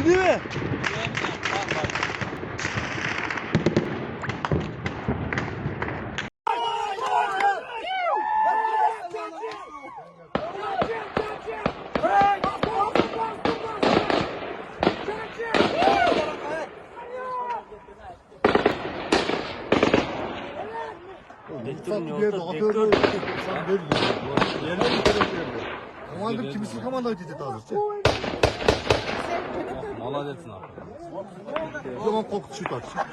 Geldi değil mi? Команда kimisi команда ötedi tarzı. Молодец нахуй. O zaman korkutucu tartışıyor.